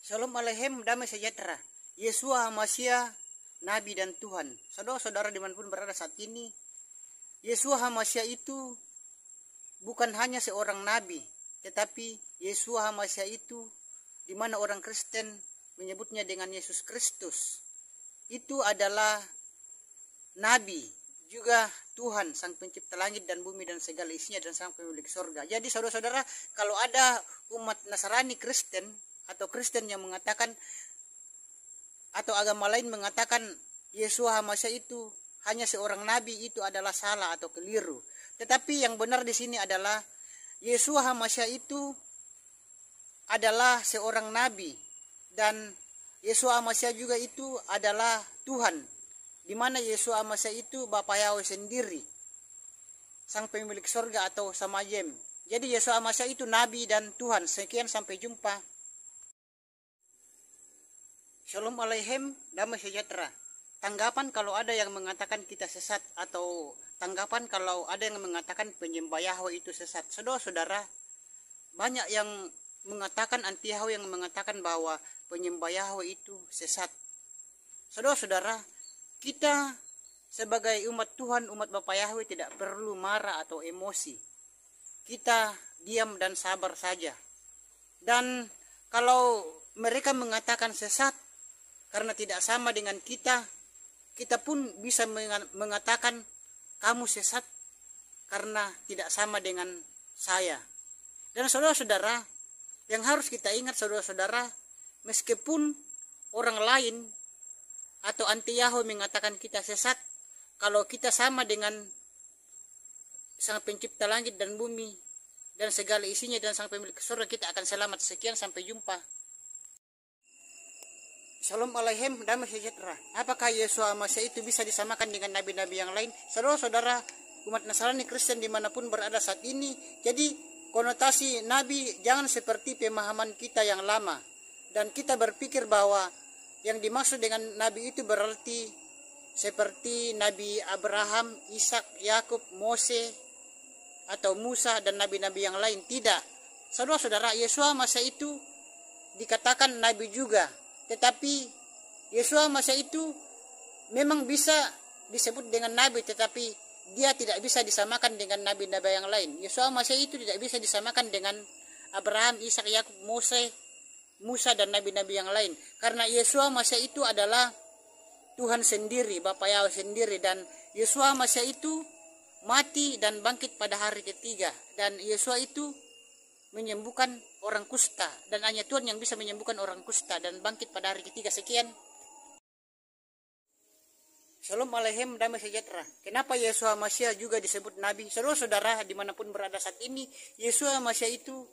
Shalom Aleichem, damai sejahtera. Yesua Hamashiach, Nabi dan Tuhan. Saudara-saudara dimanapun berada saat ini, Yesua Hamashiach itu bukan hanya seorang Nabi, tetapi Yesua Hamashiach itu di mana orang Kristen menyebutnya dengan Yesus Kristus. Itu adalah Nabi, juga Tuhan, Sang Pencipta langit dan bumi dan segala isinya, dan Sang Pemilik sorga. Jadi saudara-saudara, kalau ada umat Nasrani Kristen atau Kristen yang mengatakan atau agama lain mengatakan Yesua Hamashiach itu hanya seorang nabi, itu adalah salah atau keliru. Tetapi yang benar di sini adalah Yesua Hamashiach itu adalah seorang nabi, dan Yesua Hamashiach juga itu adalah Tuhan, di mana Yesua Hamashiach itu Bapa Yahweh sendiri, Sang Pemilik sorga atau Samajem. Jadi Yesua Hamashiach itu nabi dan Tuhan. Sekian, sampai jumpa. Shalom Aleichem, damai sejahtera. Tanggapan kalau ada yang mengatakan kita sesat, atau tanggapan kalau ada yang mengatakan penyembah Yahweh itu sesat. Saudara-saudara, banyak yang mengatakan anti Yahweh, yang mengatakan bahwa penyembah Yahweh itu sesat. Saudara-saudara, kita sebagai umat Tuhan, umat Bapa Yahweh tidak perlu marah atau emosi. Kita diam dan sabar saja. Dan kalau mereka mengatakan sesat karena tidak sama dengan kita, kita pun bisa mengatakan kamu sesat karena tidak sama dengan saya. Dan saudara-saudara, yang harus kita ingat saudara-saudara, meskipun orang lain atau anti Yahweh mengatakan kita sesat, kalau kita sama dengan Sang Pencipta langit dan bumi dan segala isinya dan Sang Pemilik surga, kita akan selamat. Sekian, sampai jumpa. Shalom Aleichem, damai sejahtera. Apakah Yesua Hamashiach itu bisa disamakan dengan nabi-nabi yang lain? Saudara-saudara, umat Nasrani Kristen dimanapun berada saat ini, jadi konotasi nabi jangan seperti pemahaman kita yang lama, dan kita berpikir bahwa yang dimaksud dengan nabi itu berarti seperti Nabi Abraham, Ishak, Yakub, Mose, atau Musa dan nabi-nabi yang lain. Tidak. Saudara-saudara, Yesua Hamashiach itu dikatakan nabi juga, tetapi Yesua Hamashiach itu memang bisa disebut dengan nabi, tetapi dia tidak bisa disamakan dengan nabi-nabi yang lain. Yesua Hamashiach itu tidak bisa disamakan dengan Abraham, Ishak, Yakub, Mose, Musa dan nabi-nabi yang lain, karena Yesua Hamashiach itu adalah Tuhan sendiri, Bapa Yahweh sendiri. Dan Yesua Hamashiach itu mati dan bangkit pada hari ketiga, dan Yesua itu menyembuhkan orang kusta, dan hanya Tuhan yang bisa menyembuhkan orang kusta dan bangkit pada hari ketiga. Sekian. Shalom Aleichem, damai sejahtera. Kenapa Yesua Hamashiach juga disebut nabi? Saudara-saudara dimanapun berada saat ini, Yesua Hamashiach itu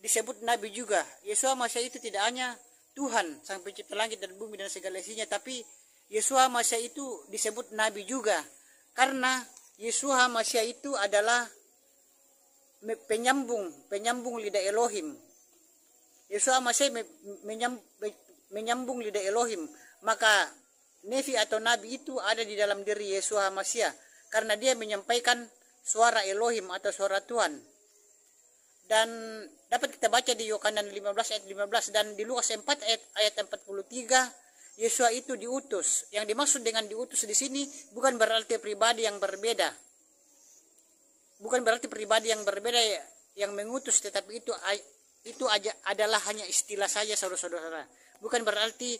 disebut nabi juga. Yesua Hamashiach itu tidak hanya Tuhan, Sang Pencipta langit dan bumi dan segala isinya, tapi Yesua Hamashiach itu disebut nabi juga, karena Yesua Hamashiach itu adalah penyambung lidah Elohim. Yesua Hamashiach menyambung lidah Elohim. Maka nevi atau nabi itu ada di dalam diri Yesua Hamashiach, karena dia menyampaikan suara Elohim atau suara Tuhan. Dan dapat kita baca di Yohanan 15 ayat 15 dan di Lukas 4 ayat 43, Yesua itu diutus. Yang dimaksud dengan diutus di sini bukan berarti pribadi yang berbeda. Bukan berarti pribadi yang berbeda yang mengutus, tetapi itu adalah hanya istilah saja saudara-saudara. Bukan berarti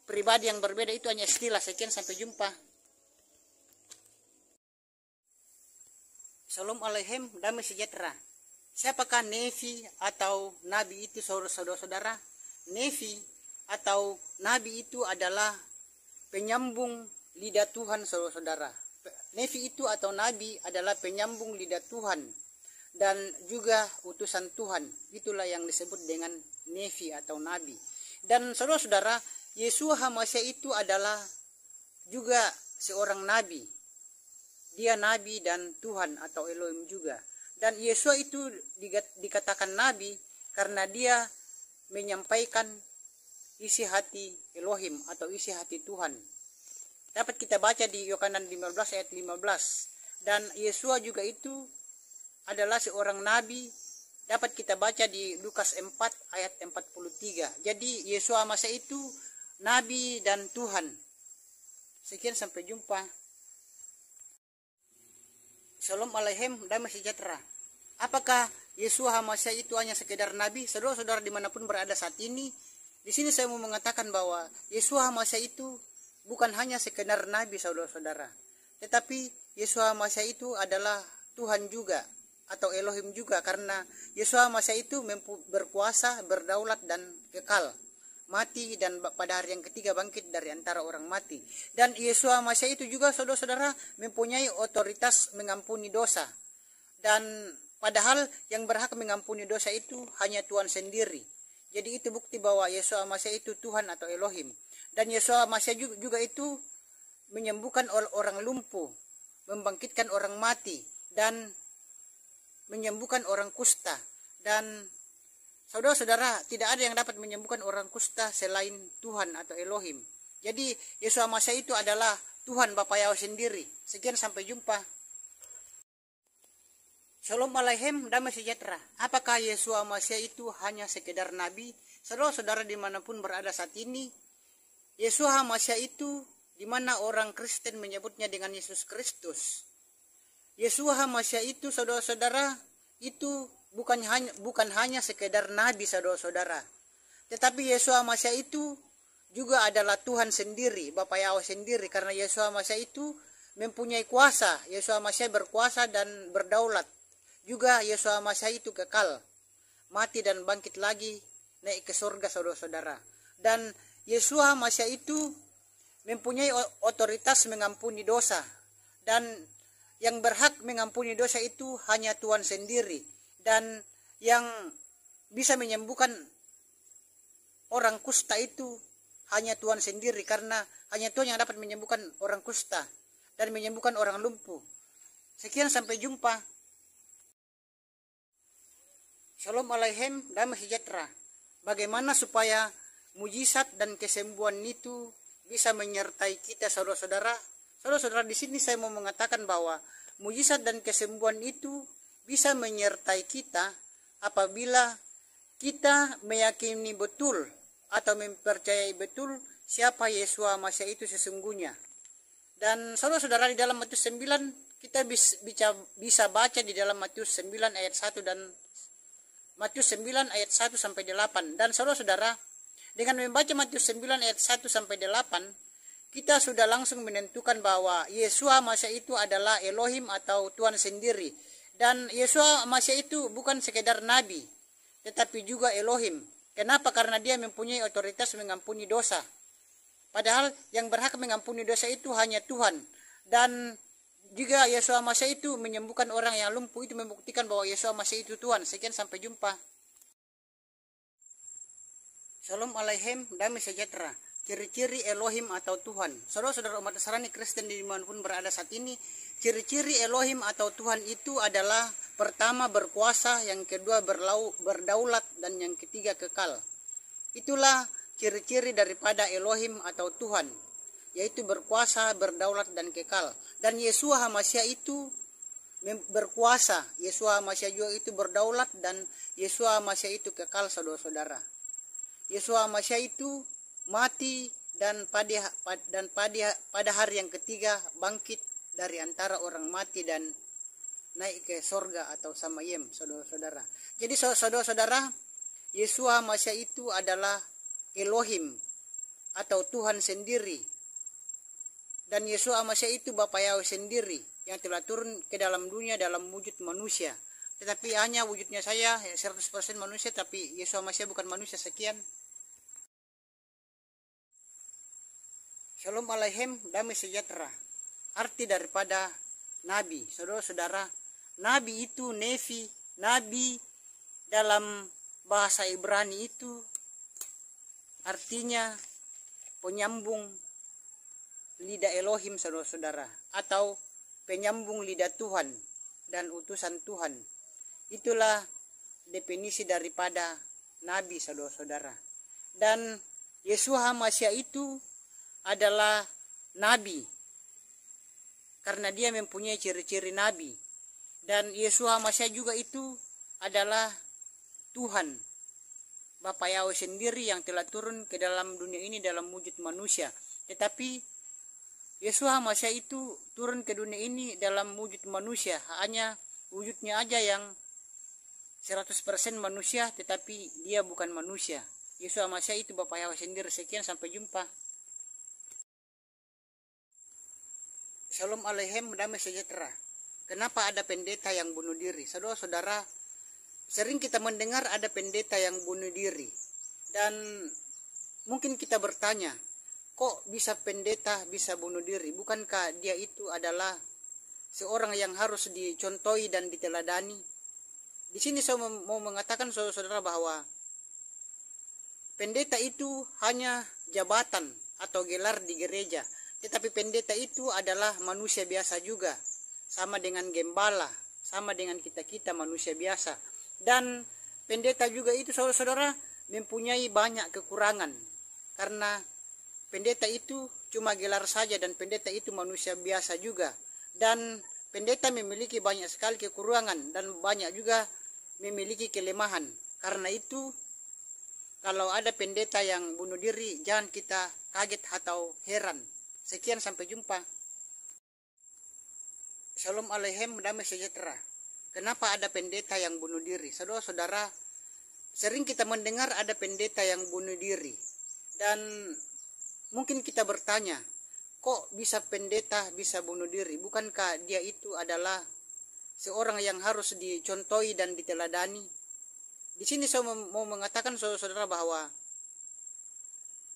pribadi yang berbeda, itu hanya istilah. Sekian, sampai jumpa. Shalom Aleichem, damai sejahtera. Siapakah nevi atau nabi itu saudara-saudara? Nevi atau nabi itu adalah penyambung lidah Tuhan saudara-saudara. Nevi itu atau nabi adalah penyambung lidah Tuhan dan juga utusan Tuhan. Itulah yang disebut dengan nevi atau nabi. Dan saudara-saudara, Yesua Hamashiach itu adalah juga seorang nabi. Dia nabi dan Tuhan atau Elohim juga. Dan Yesua itu dikatakan nabi karena dia menyampaikan isi hati Elohim atau isi hati Tuhan. Dapat kita baca di Yohanan 15 ayat 15. Dan Yesua juga itu adalah seorang nabi dapat kita baca di Lukas 4 ayat 43. Jadi Yesus Masa itu Nabi dan Tuhan. Sekian, sampai jumpa. Shalom alaikum, damai sejahtera. Apakah Yesus Masa itu hanya sekedar Nabi? Saudara-saudara dimanapun berada saat ini, di sini saya mau mengatakan bahwa Yesus Masa itu bukan hanya sekedar Nabi, saudara-saudara. Tetapi Yesus Masa itu adalah Tuhan juga, atau Elohim juga, karena Yesus Masa itu berkuasa, berdaulat, dan kekal. Mati dan pada hari yang ketiga bangkit dari antara orang mati. Dan Yesus Masa itu juga, saudara-saudara, mempunyai otoritas mengampuni dosa. Dan padahal yang berhak mengampuni dosa itu hanya Tuhan sendiri. Jadi itu bukti bahwa Yesus Masa itu Tuhan atau Elohim. Dan Yesus Masa juga itu menyembuhkan orang lumpuh, membangkitkan orang mati, dan menyembuhkan orang kusta. Dan saudara-saudara, tidak ada yang dapat menyembuhkan orang kusta selain Tuhan atau Elohim. Jadi Yesus Masa itu adalah Tuhan Bapa Yahweh sendiri. Sekian, sampai jumpa. Shalom alaikum, damai sejahtera. Apakah Yesus Masa itu hanya sekedar Nabi? Saudara-saudara dimanapun berada saat ini, Yesus Masa itu dimana orang Kristen menyebutnya dengan Yesus Kristus. Yesus Masa itu, saudara-saudara, itu bukan hanya sekedar Nabi, saudara-saudara. Tetapi Yesus Masa itu juga adalah Tuhan sendiri, Bapa Yahweh sendiri. Karena Yesus Masa itu mempunyai kuasa. Yesus Masa berkuasa dan berdaulat. Juga Yesus Masa itu kekal, mati dan bangkit lagi, naik ke surga, saudara-saudara. Dan Yesus Masa itu mempunyai otoritas mengampuni dosa. Dan yang berhak mengampuni dosa itu hanya Tuhan sendiri. Dan yang bisa menyembuhkan orang kusta itu hanya Tuhan sendiri. Karena hanya Tuhan yang dapat menyembuhkan orang kusta dan menyembuhkan orang lumpuh. Sekian, sampai jumpa. Shalom alaikum, damai sejahtera. Bagaimana supaya mujizat dan kesembuhan itu bisa menyertai kita, saudara-saudara? Saudara-saudara, di sini saya mau mengatakan bahwa mujizat dan kesembuhan itu bisa menyertai kita apabila kita meyakini betul atau mempercayai betul siapa Yesus Masa itu sesungguhnya. Dan saudara-saudara, di dalam Matius 9 kita bisa baca di dalam Matius 9 ayat 1 dan Matius 9 ayat 1 sampai 8. Dan saudara-saudara, dengan membaca Matius 9 ayat 1 sampai 8, kita sudah langsung menentukan bahwa Yesus Masa itu adalah Elohim atau Tuhan sendiri. Dan Yesus Masa itu bukan sekedar Nabi, tetapi juga Elohim. Kenapa? Karena dia mempunyai otoritas mengampuni dosa. Padahal yang berhak mengampuni dosa itu hanya Tuhan. Dan juga Yesus Masa itu menyembuhkan orang yang lumpuh, itu membuktikan bahwa Yesus Masa itu Tuhan. Sekian, sampai jumpa. Shalom alaikum, damai sejahtera. Ciri-ciri Elohim atau Tuhan. Saudara-saudara umat Nasrani Kristen dimanapun berada saat ini, ciri-ciri Elohim atau Tuhan itu adalah pertama berkuasa, yang kedua berdaulat, dan yang ketiga kekal. Itulah ciri-ciri daripada Elohim atau Tuhan, yaitu berkuasa, berdaulat, dan kekal. Dan Yesus Masa itu berkuasa, Yesus Masa juga itu berdaulat, dan Yesus Masa itu kekal, saudara-saudara. Yesus Masa itu mati dan pada hari yang ketiga bangkit dari antara orang mati dan naik ke sorga atau samayem, saudara-saudara. Jadi saudara-saudara, Yesus Masa itu adalah Elohim atau Tuhan sendiri. Dan Yesus Masa itu Bapa Yahweh sendiri yang telah turun ke dalam dunia dalam wujud manusia. Tetapi hanya wujudnya saya 100% manusia, tapi Yesus Masa bukan manusia. Sekian. Shalom alaikum, damai sejahtera. Arti daripada Nabi, saudara-saudara, Nabi itu Nevi. Nabi dalam bahasa Ibrani itu artinya penyambung lidah Elohim, saudara-saudara, atau penyambung lidah Tuhan dan utusan Tuhan. Itulah definisi daripada Nabi, saudara-saudara. Dan Yesus Masa itu adalah Nabi karena dia mempunyai ciri-ciri Nabi. Dan Yesus Masa juga itu adalah Tuhan Bapa Yahweh sendiri yang telah turun ke dalam dunia ini dalam wujud manusia. Tetapi Yesus Hamasiah itu turun ke dunia ini dalam wujud manusia, hanya wujudnya aja yang 100% manusia, tetapi dia bukan manusia. Yesus Hamasiah itu Bapa Yahweh sendiri. Sekian, sampai jumpa. Shalom Aleichem, damai sejahtera. Kenapa ada pendeta yang bunuh diri? Saudara-saudara, sering kita mendengar ada pendeta yang bunuh diri. Dan mungkin kita bertanya, kok bisa pendeta bisa bunuh diri? Bukankah dia itu adalah seorang yang harus dicontohi dan diteladani? Di sini saya mau mengatakan saudara-saudara bahwa pendeta itu hanya jabatan atau gelar di gereja. Tetapi pendeta itu adalah manusia biasa juga. Sama dengan gembala, sama dengan kita-kita manusia biasa. Dan pendeta juga itu saudara-saudara mempunyai banyak kekurangan. Karena pendeta itu cuma gelar saja dan pendeta itu manusia biasa juga. Dan pendeta memiliki banyak sekali kekurangan dan banyak juga memiliki kelemahan. Karena itu kalau ada pendeta yang bunuh diri, jangan kita kaget atau heran. Sekian, sampai jumpa. Shalom Aleichem, damai sejahtera. Kenapa ada pendeta yang bunuh diri? Saudara-saudara, sering kita mendengar ada pendeta yang bunuh diri. Dan mungkin kita bertanya, kok bisa pendeta bisa bunuh diri? Bukankah dia itu adalah seorang yang harus dicontohi dan diteladani? Di sini saya mau mengatakan saudara-saudara bahwa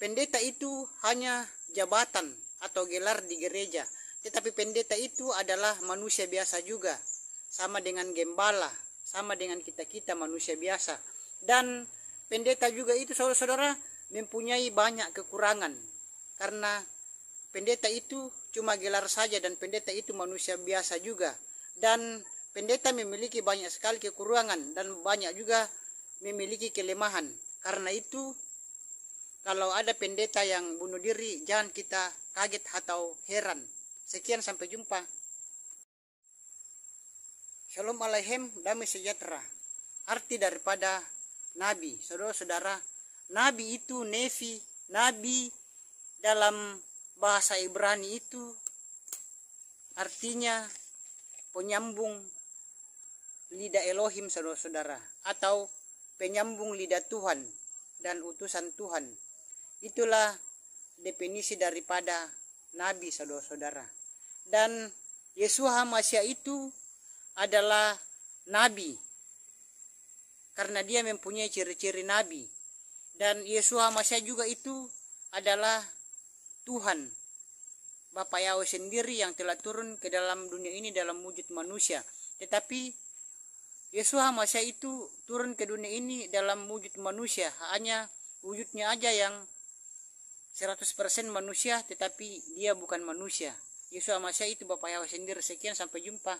pendeta itu hanya jabatan atau gelar di gereja. Tetapi pendeta itu adalah manusia biasa juga. Sama dengan gembala, sama dengan kita-kita manusia biasa. Dan pendeta juga itu saudara-saudara mempunyai banyak kekurangan. Karena pendeta itu cuma gelar saja dan pendeta itu manusia biasa juga. Dan pendeta memiliki banyak sekali kekurangan dan banyak juga memiliki kelemahan. Karena itu kalau ada pendeta yang bunuh diri, jangan kita kaget atau heran. Sekian, sampai jumpa. Shalom Aleichem, damai sejahtera. Arti daripada nabi, saudara-saudara, nabi itu nevi. Nabi dalam bahasa Ibrani itu artinya penyambung lidah Elohim, saudara-saudara, atau penyambung lidah Tuhan dan utusan Tuhan. Itulah definisi daripada nabi, saudara-saudara. Dan Yesus Hamasiah itu adalah nabi karena dia mempunyai ciri-ciri nabi. Dan Yesus Hamasiah juga itu adalah Tuhan Bapa Yahweh sendiri yang telah turun ke dalam dunia ini dalam wujud manusia. Tetapi Yesus Hamasiah itu turun ke dunia ini dalam wujud manusia, hanya wujudnya aja yang 100% manusia, tetapi dia bukan manusia. Yesus Hamasiah itu Bapa Yahweh sendiri. Sekian, sampai jumpa.